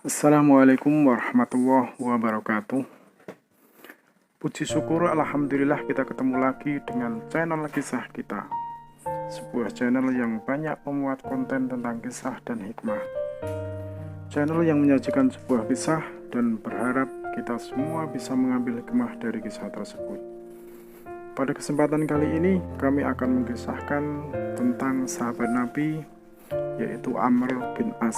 Assalamualaikum warahmatullahi wabarakatuh. Puji syukur alhamdulillah kita ketemu lagi dengan channel kisah kita. Sebuah channel yang banyak memuat konten tentang kisah dan hikmah. Channel yang menyajikan sebuah kisah dan berharap kita semua bisa mengambil hikmah dari kisah tersebut. Pada kesempatan kali ini kami akan mengisahkan tentang sahabat Nabi, yaitu Amr bin As,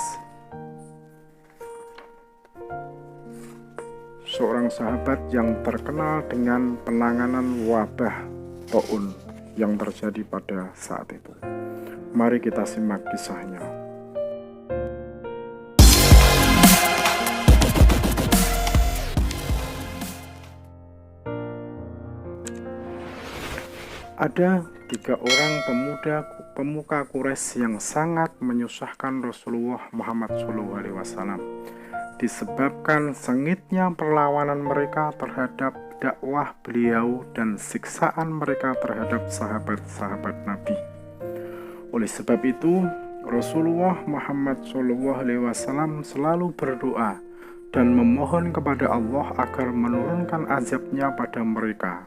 seorang sahabat yang terkenal dengan penanganan wabah taun yang terjadi pada saat itu. Mari kita simak kisahnya. Ada 3 orang pemuka Quraisy yang sangat menyusahkan Rasulullah Muhammad SAW disebabkan sengitnya perlawanan mereka terhadap dakwah beliau dan siksaan mereka terhadap sahabat-sahabat Nabi. Oleh sebab itu, Rasulullah Muhammad SAW selalu berdoa dan memohon kepada Allah agar menurunkan azabnya pada mereka.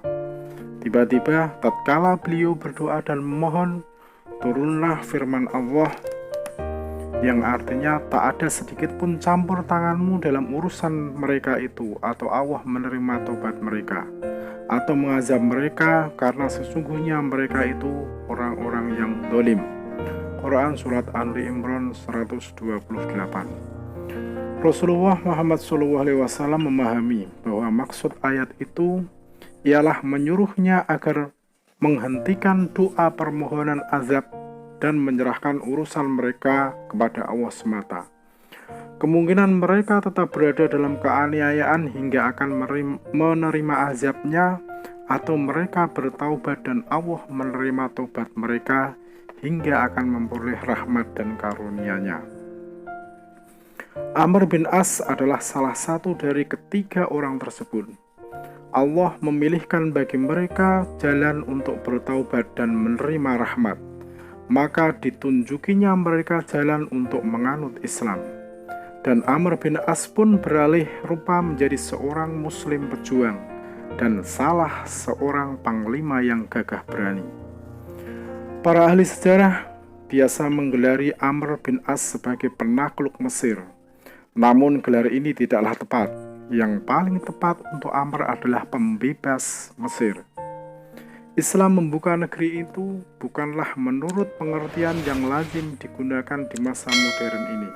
Tiba-tiba, tatkala beliau berdoa dan memohon, turunlah firman Allah yang artinya tak ada sedikit pun campur tanganmu dalam urusan mereka itu, atau Allah menerima tobat mereka atau mengazab mereka, karena sesungguhnya mereka itu orang-orang yang zalim. Quran Surat Ali Imran 128. Rasulullah Muhammad SAW memahami bahwa maksud ayat itu ialah menyuruhnya agar menghentikan doa permohonan azab dan menyerahkan urusan mereka kepada Allah semata. Kemungkinan mereka tetap berada dalam keaniayaan hingga akan menerima azabnya, atau mereka bertaubat dan Allah menerima taubat mereka hingga akan memperoleh rahmat dan karunia-Nya. Amr bin As adalah salah satu dari ketiga orang tersebut. Allah memilihkan bagi mereka jalan untuk bertaubat dan menerima rahmat, maka ditunjukinya mereka jalan untuk menganut Islam. Dan Amr bin As pun beralih rupa menjadi seorang muslim pejuang dan salah seorang panglima yang gagah berani. Para ahli sejarah biasa menggelari Amr bin As sebagai penakluk Mesir. Namun gelar ini tidaklah tepat. Yang paling tepat untuk Amr adalah pembebas Mesir. Islam membuka negeri itu bukanlah menurut pengertian yang lazim digunakan di masa modern ini,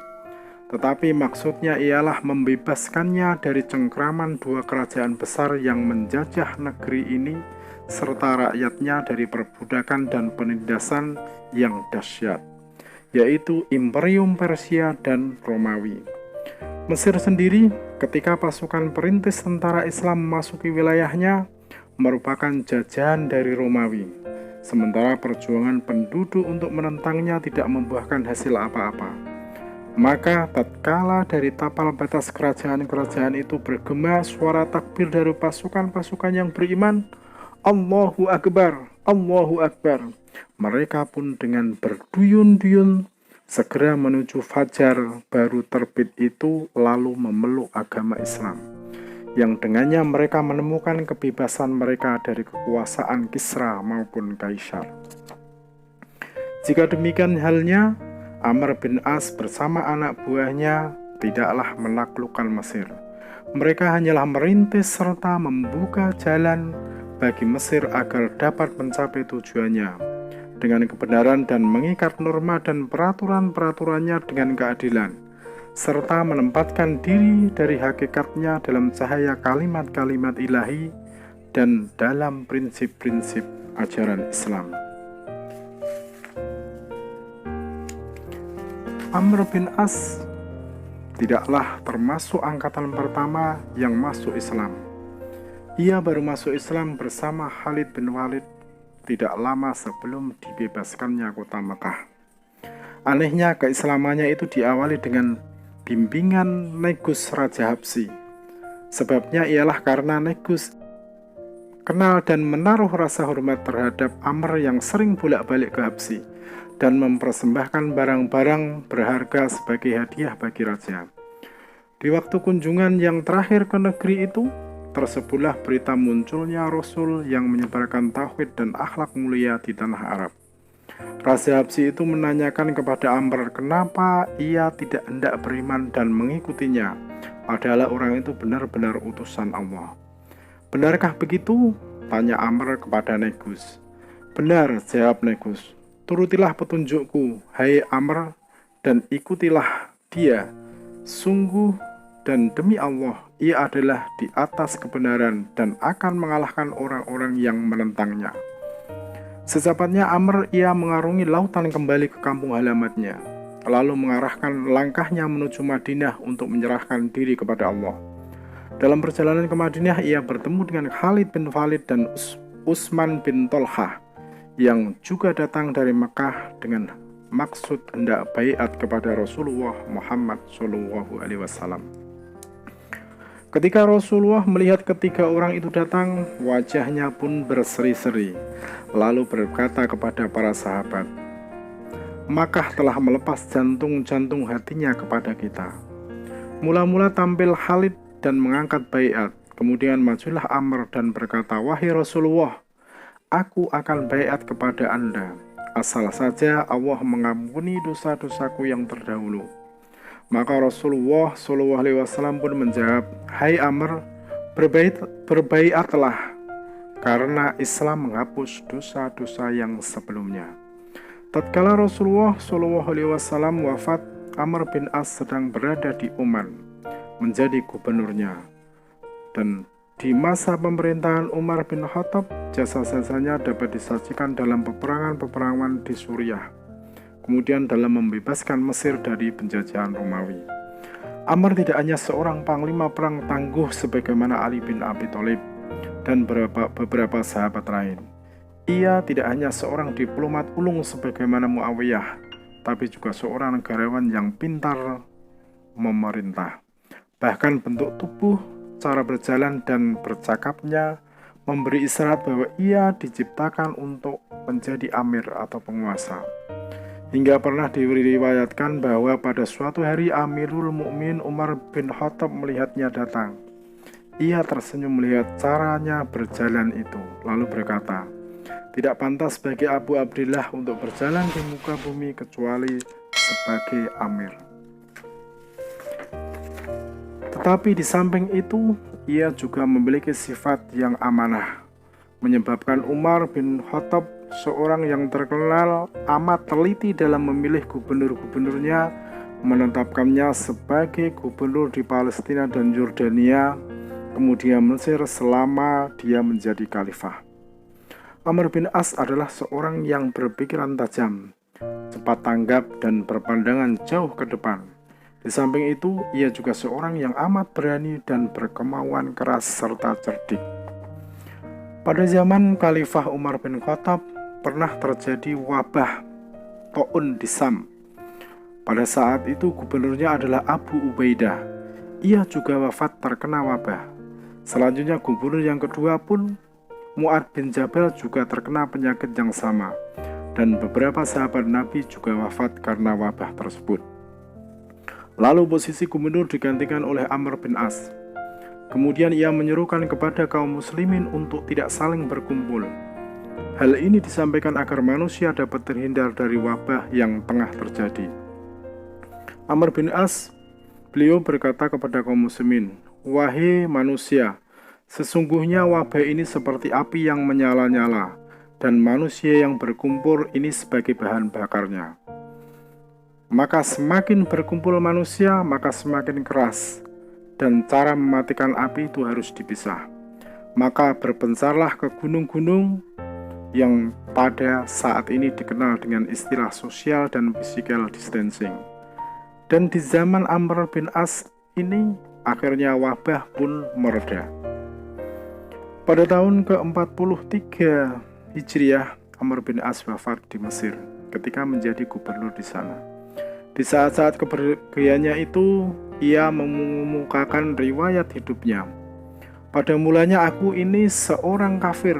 tetapi maksudnya ialah membebaskannya dari cengkraman 2 kerajaan besar yang menjajah negeri ini serta rakyatnya dari perbudakan dan penindasan yang dahsyat, yaitu Imperium Persia dan Romawi. Mesir sendiri, ketika pasukan perintis tentara Islam memasuki wilayahnya, merupakan jajahan dari Romawi, sementara perjuangan penduduk untuk menentangnya tidak membuahkan hasil apa-apa. Maka tatkala dari tapal batas kerajaan-kerajaan itu bergema suara takbir dari pasukan-pasukan yang beriman, Allahu Akbar, Allahu Akbar, mereka pun dengan berduyun-duyun segera menuju fajar baru terbit itu lalu memeluk agama Islam, yang dengannya mereka menemukan kebebasan mereka dari kekuasaan Kisra maupun Kaisar. Jika demikian halnya, Amr bin As bersama anak buahnya tidaklah menaklukkan Mesir. Mereka hanyalah merintis serta membuka jalan bagi Mesir agar dapat mencapai tujuannya dengan kebenaran dan mengikat norma dan peraturan-peraturannya dengan keadilan, serta menempatkan diri dari hakikatnya dalam cahaya kalimat-kalimat ilahi dan dalam prinsip-prinsip ajaran Islam. Amr bin As tidaklah termasuk angkatan pertama yang masuk Islam. Ia baru masuk Islam bersama Khalid bin Walid tidak lama sebelum dibebaskannya kota Mekah. Anehnya, keislamannya itu diawali dengan bimbingan Negus Raja Habsyi. Sebabnya ialah karena Negus kenal dan menaruh rasa hormat terhadap Amr yang sering bolak-balik ke Habsyi dan mempersembahkan barang-barang berharga sebagai hadiah bagi raja. Di waktu kunjungan yang terakhir ke negeri itu, tersebutlah berita munculnya Rasul yang menyebarkan tauhid dan akhlak mulia di tanah Arab. Raja Habsyi itu menanyakan kepada Amr kenapa ia tidak hendak beriman dan mengikutinya, padahal orang itu benar-benar utusan Allah. Benarkah begitu? Tanya Amr kepada Negus. Benar, jawab Negus. Turutilah petunjukku, hai Amr, dan ikutilah dia. Sungguh dan demi Allah, ia adalah di atas kebenaran dan akan mengalahkan orang-orang yang menentangnya. Secepatnya Amr ia mengarungi lautan kembali ke kampung halamannya, lalu mengarahkan langkahnya menuju Madinah untuk menyerahkan diri kepada Allah. Dalam perjalanan ke Madinah, ia bertemu dengan Khalid bin Walid dan Utsman bin Tolhah yang juga datang dari Mekah dengan maksud hendak baiat kepada Rasulullah Muhammad SAW. Ketika Rasulullah melihat ketiga orang itu datang, wajahnya pun berseri-seri, lalu berkata kepada para sahabat, Makkah telah melepas jantung-jantung hatinya kepada kita. Mula-mula tampil Khalid dan mengangkat baiat, kemudian majulah Amr dan berkata, Wahai Rasulullah, aku akan baiat kepada Anda, asal saja Allah mengampuni dosa-dosaku yang terdahulu. Maka Rasulullah SAW pun menjawab, Hai Amr, berbaiatlah, karena Islam menghapus dosa-dosa yang sebelumnya. Tatkala Rasulullah SAW wafat, Amr bin As sedang berada di Oman, menjadi gubernurnya. Dan di masa pemerintahan Umar bin Khattab, jasa-jasanya dapat disajikan dalam peperangan-peperangan di Suriah, kemudian dalam membebaskan Mesir dari penjajahan Romawi. Amr tidak hanya seorang panglima perang tangguh sebagaimana Ali bin Abi Thalib dan beberapa sahabat lain. Ia tidak hanya seorang diplomat ulung sebagaimana Muawiyah, tapi juga seorang negarawan yang pintar memerintah. Bahkan bentuk tubuh, cara berjalan dan bercakapnya memberi isyarat bahwa ia diciptakan untuk menjadi amir atau penguasa. Hingga pernah diriwayatkan bahwa pada suatu hari Amirul Mukminin Umar bin Khattab melihatnya datang. Ia tersenyum melihat caranya berjalan itu, lalu berkata, tidak pantas bagi Abu Abdillah untuk berjalan di muka bumi kecuali sebagai amir. Tetapi di samping itu, ia juga memiliki sifat yang amanah, menyebabkan Umar bin Khattab, seorang yang terkenal amat teliti dalam memilih gubernur-gubernurnya, menetapkannya sebagai gubernur di Palestina dan Yordania, kemudian Mesir selama dia menjadi khalifah. Amr bin As adalah seorang yang berpikiran tajam, cepat tanggap dan berpandangan jauh ke depan. Di samping itu, ia juga seorang yang amat berani dan berkemauan keras serta cerdik. Pada zaman Khalifah Umar bin Khattab, pernah terjadi wabah Ta'un di Sam. Pada saat itu gubernurnya adalah Abu Ubaidah. Ia juga wafat terkena wabah. Selanjutnya gubernur yang kedua pun, Mu'ad bin Jabal, juga terkena penyakit yang sama. Dan beberapa sahabat Nabi juga wafat karena wabah tersebut. Lalu posisi gubernur digantikan oleh Amr bin As. Kemudian ia menyerukan kepada kaum muslimin untuk tidak saling berkumpul. Hal ini disampaikan agar manusia dapat terhindar dari wabah yang tengah terjadi. Amr bin As, beliau berkata kepada kaum muslimin, Wahai manusia, sesungguhnya wabah ini seperti api yang menyala-nyala, dan manusia yang berkumpul ini sebagai bahan bakarnya. Maka semakin berkumpul manusia, maka semakin keras, dan cara mematikan api itu harus dipisah. Maka berpencarlah ke gunung-gunung yang pada saat ini dikenal dengan istilah social dan physical distancing. Dan di zaman Amr bin As ini, akhirnya wabah pun mereda. Pada tahun ke-43 Hijriah, Amr bin As wafat di Mesir ketika menjadi gubernur di sana. Di saat-saat kepergiannya itu, ia mengemukakan riwayat hidupnya. Pada mulanya aku ini seorang kafir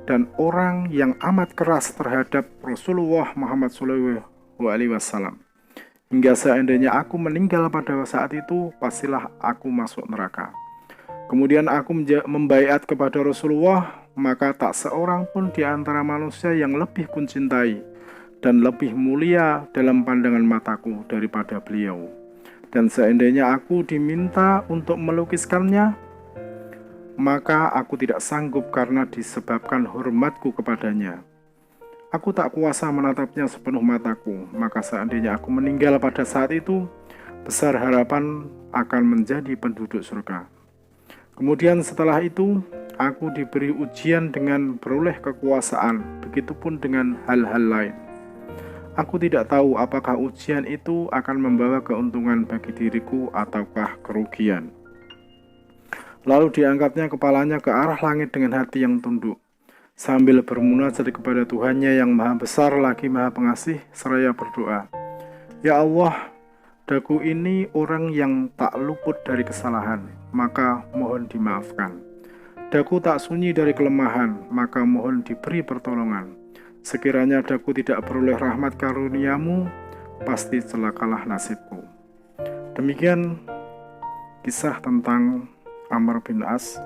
dan orang yang amat keras terhadap Rasulullah Muhammad SAW. hingga seandainya aku meninggal pada saat itu, pastilah aku masuk neraka. Kemudian aku membaiat kepada Rasulullah, maka tak seorang pun di antara manusia yang lebih kuncintai dan lebih mulia dalam pandangan mataku daripada beliau. Dan seandainya aku diminta untuk melukiskannya, maka aku tidak sanggup karena disebabkan hormatku kepadanya. Aku tak kuasa menatapnya sepenuh mataku, maka seandainya aku meninggal pada saat itu, besar harapan akan menjadi penduduk surga. Kemudian setelah itu, aku diberi ujian dengan beroleh kekuasaan, begitupun dengan hal-hal lain. Aku tidak tahu apakah ujian itu akan membawa keuntungan bagi diriku ataukah kerugian. Lalu diangkatnya kepalanya ke arah langit dengan hati yang tunduk, sambil bermunajat kepada Tuhannya yang maha besar lagi maha pengasih, seraya berdoa, "Ya Allah, daku ini orang yang tak luput dari kesalahan, maka mohon dimaafkan. Daku tak sunyi dari kelemahan, maka mohon diberi pertolongan. Sekiranya daku tidak beroleh rahmat karuniamu, pasti celakalah nasibku." Demikian kisah tentang Amr bin As,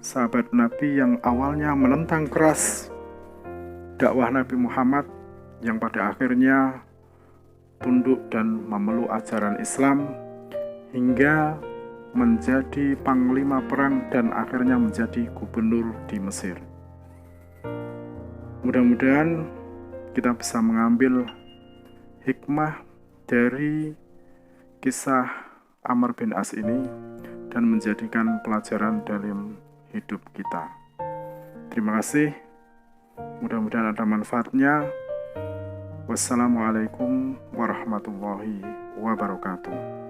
sahabat Nabi yang awalnya menentang keras dakwah Nabi Muhammad, yang pada akhirnya tunduk dan memeluk ajaran Islam hingga menjadi panglima perang dan akhirnya menjadi gubernur di Mesir. Mudah-mudahan kita bisa mengambil hikmah dari kisah Amr bin As ini dan menjadikan pelajaran dalam hidup kita. Terima kasih. Mudah-mudahan ada manfaatnya. Wassalamualaikum warahmatullahi wabarakatuh.